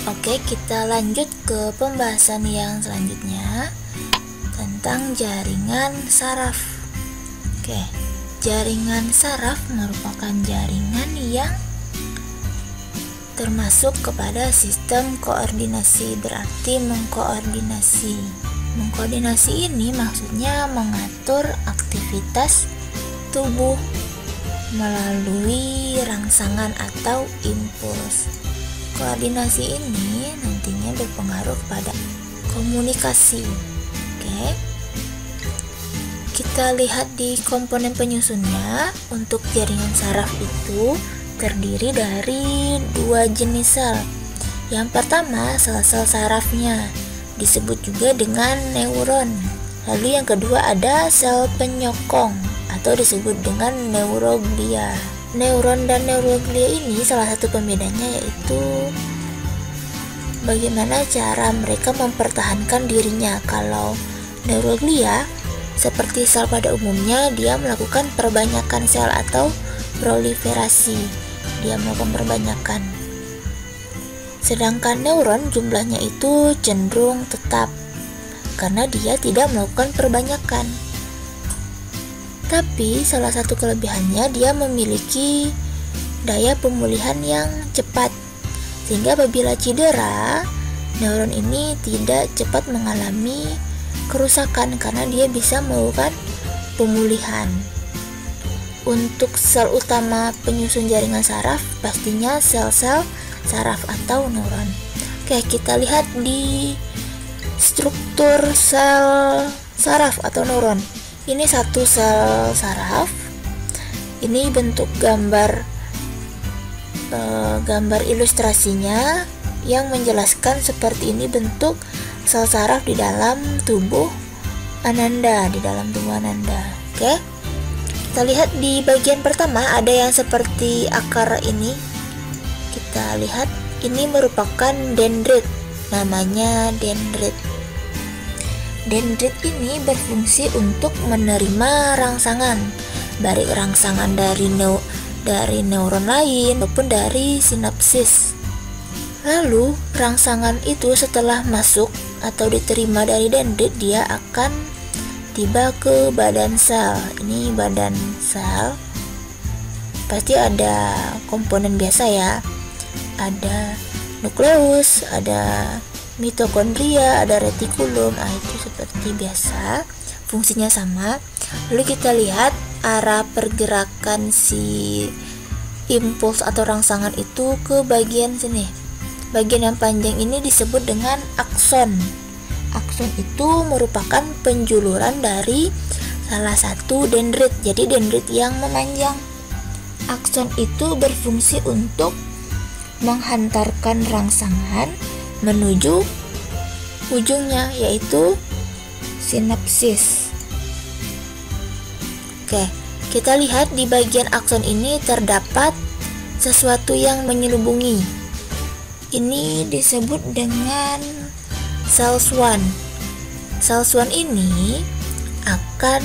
Oke, kita lanjut ke pembahasan yang selanjutnya tentang jaringan saraf. Oke, jaringan saraf merupakan jaringan yang termasuk kepada sistem koordinasi, berarti mengkoordinasi. Mengkoordinasi ini maksudnya mengatur aktivitas tubuh melalui rangsangan atau impuls. Koordinasi ini nantinya berpengaruh pada komunikasi. Oke. Kita lihat di komponen penyusunnya. Untuk jaringan saraf itu terdiri dari dua jenis sel. Yang pertama, sel-sel sarafnya, disebut juga dengan neuron. Lalu yang kedua ada sel penyokong atau disebut dengan neuroglia. Neuron dan neuroglia ini salah satu pembedanya yaitu bagaimana cara mereka mempertahankan dirinya. Kalau neuroglia seperti sel pada umumnya, dia melakukan perbanyakan sel atau proliferasi. Dia melakukan perbanyakan. Sedangkan neuron jumlahnya itu cenderung tetap karena dia tidak melakukan perbanyakan. Tapi salah satu kelebihannya dia memiliki daya pemulihan yang cepat, sehingga apabila cedera, neuron ini tidak cepat mengalami kerusakan karena dia bisa melakukan pemulihan. Untuk sel utama penyusun jaringan saraf pastinya sel-sel saraf atau neuron. Oke, kita lihat di struktur sel saraf atau neuron. Ini satu sel saraf. Ini bentuk gambar ilustrasinya yang menjelaskan seperti ini bentuk sel saraf di dalam tubuh Ananda, Oke. Kita lihat di bagian pertama ada yang seperti akar ini. Kita lihat ini merupakan dendrit. Namanya dendrit. Dendrit ini berfungsi untuk menerima rangsangan, baik rangsangan dari neuron lain maupun dari sinapsis. Lalu rangsangan itu setelah masuk atau diterima dari dendrit, dia akan tiba ke badan sel. Ini badan sel. Pasti ada komponen biasa ya. Ada nukleus, ada mitokondria, ada retikulum. Itu seperti biasa, fungsinya sama. Lalu kita lihat arah pergerakan si impuls atau rangsangan itu ke bagian sini. Bagian yang panjang ini disebut dengan akson. Akson itu merupakan penjuluran dari salah satu dendrit. Jadi dendrit yang memanjang. Akson itu berfungsi untuk menghantarkan rangsangan menuju ujungnya, yaitu sinapsis. Oke, kita lihat di bagian akson ini terdapat sesuatu yang menyelubungi. Ini disebut dengan sel swan. Sel swan ini akan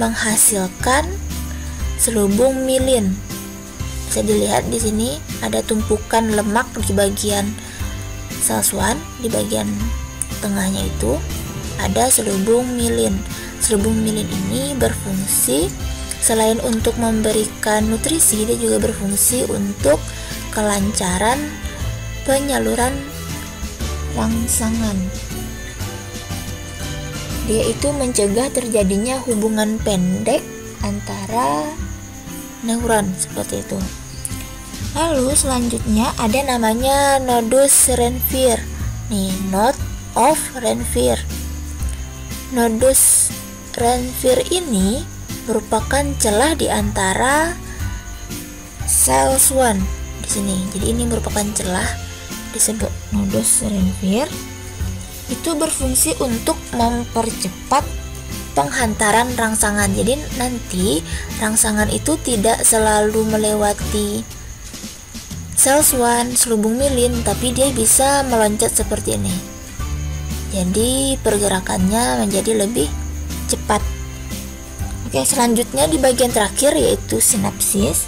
menghasilkan selubung mielin. Bisa dilihat di sini ada tumpukan lemak di bagian sel swan. Di bagian tengahnya itu ada selubung mielin. Selubung mielin ini berfungsi selain untuk memberikan nutrisi, dia juga berfungsi untuk kelancaran penyaluran rangsangan. Dia itu mencegah terjadinya hubungan pendek antara neuron, seperti itu. Lalu selanjutnya ada namanya nodus Renvier. Nih, node of Renvier. Nodus Renvier ini merupakan celah di antara sel swan di sini. Jadi ini merupakan celah, disebut nodus Renvier. Itu berfungsi untuk mempercepat penghantaran rangsangan. Jadi nanti rangsangan itu tidak selalu melewati sel swan, selubung mielin, tapi dia bisa meloncat seperti ini. Jadi pergerakannya menjadi lebih cepat. Oke, selanjutnya di bagian terakhir yaitu sinapsis.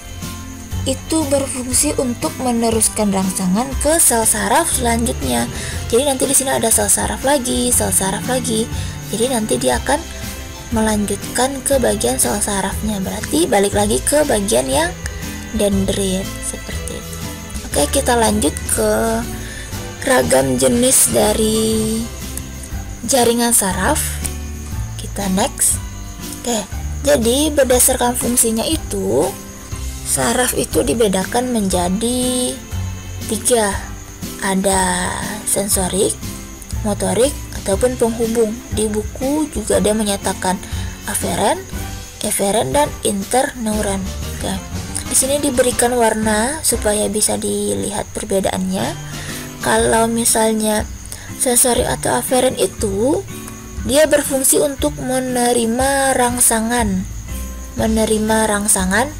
itu berfungsi untuk meneruskan rangsangan ke sel saraf selanjutnya. Jadi nanti di sini ada sel saraf lagi, sel saraf lagi. Jadi nanti dia akan melanjutkan ke bagian sel sarafnya. Berarti balik lagi ke bagian yang dendrit seperti itu. Oke, kita lanjut ke ragam jenis dari jaringan saraf. Kita next. Oke, jadi berdasarkan fungsinya itu, saraf itu dibedakan menjadi 3. Ada sensorik, motorik, ataupun penghubung. Di buku juga dia menyatakan aferen, eferen, dan interneuron. Oke. Di sini diberikan warna supaya bisa dilihat perbedaannya. Kalau misalnya sensorik atau aferen itu dia berfungsi untuk menerima rangsangan. Menerima rangsangan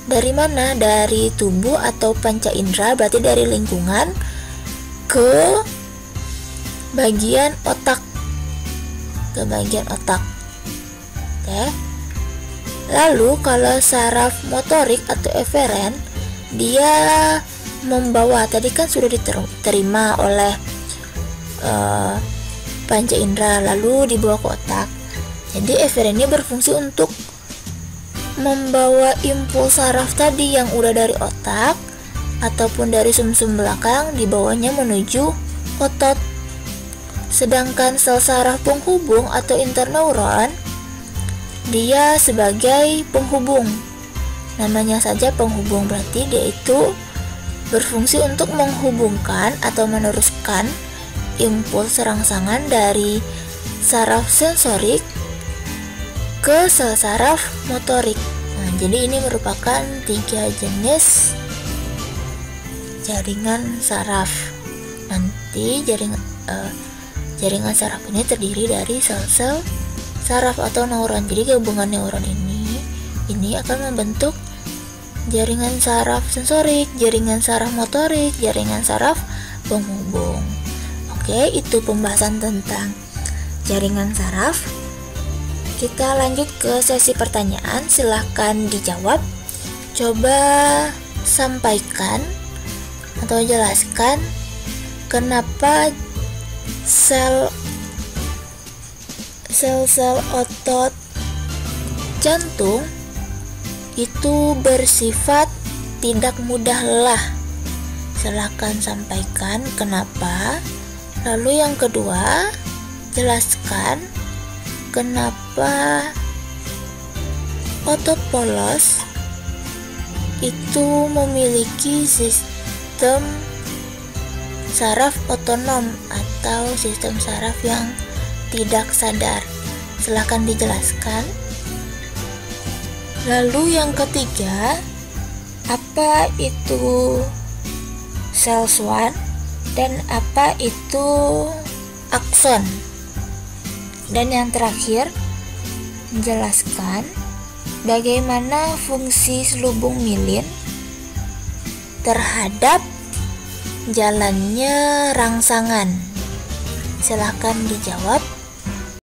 dari mana? Dari tubuh atau panca indera, berarti dari lingkungan ke bagian otak. Ke bagian otak. Oke. Lalu kalau saraf motorik atau eferen, dia membawa, tadi kan sudah diterima oleh panca indera lalu dibawa ke otak. Jadi eferen ini berfungsi untuk membawa impuls saraf tadi yang udah dari otak ataupun dari sumsum belakang, dibawanya menuju otot. Sedangkan sel saraf penghubung atau interneuron, dia sebagai penghubung. Namanya saja penghubung, berarti dia itu berfungsi untuk menghubungkan atau meneruskan impuls rangsangan dari saraf sensorik ke sel saraf motorik. Nah, jadi ini merupakan 3 jenis jaringan saraf. Nanti jaringan saraf ini terdiri dari sel-sel saraf atau neuron. Jadi gabungan neuron ini akan membentuk jaringan saraf sensorik, jaringan saraf motorik, jaringan saraf penghubung. Oke, itu pembahasan tentang jaringan saraf. Kita lanjut ke sesi pertanyaan, silahkan dijawab. Coba sampaikan atau jelaskan kenapa sel-sel otot jantung itu bersifat tidak mudah lelah. Silahkan sampaikan kenapa. Lalu yang kedua, jelaskan kenapa otot polos itu memiliki sistem saraf otonom atau sistem saraf yang tidak sadar. Silahkan dijelaskan. Lalu yang ketiga, apa itu sel Schwann dan apa itu akson? Dan yang terakhir, menjelaskan bagaimana fungsi selubung mielin terhadap jalannya rangsangan. Silahkan dijawab.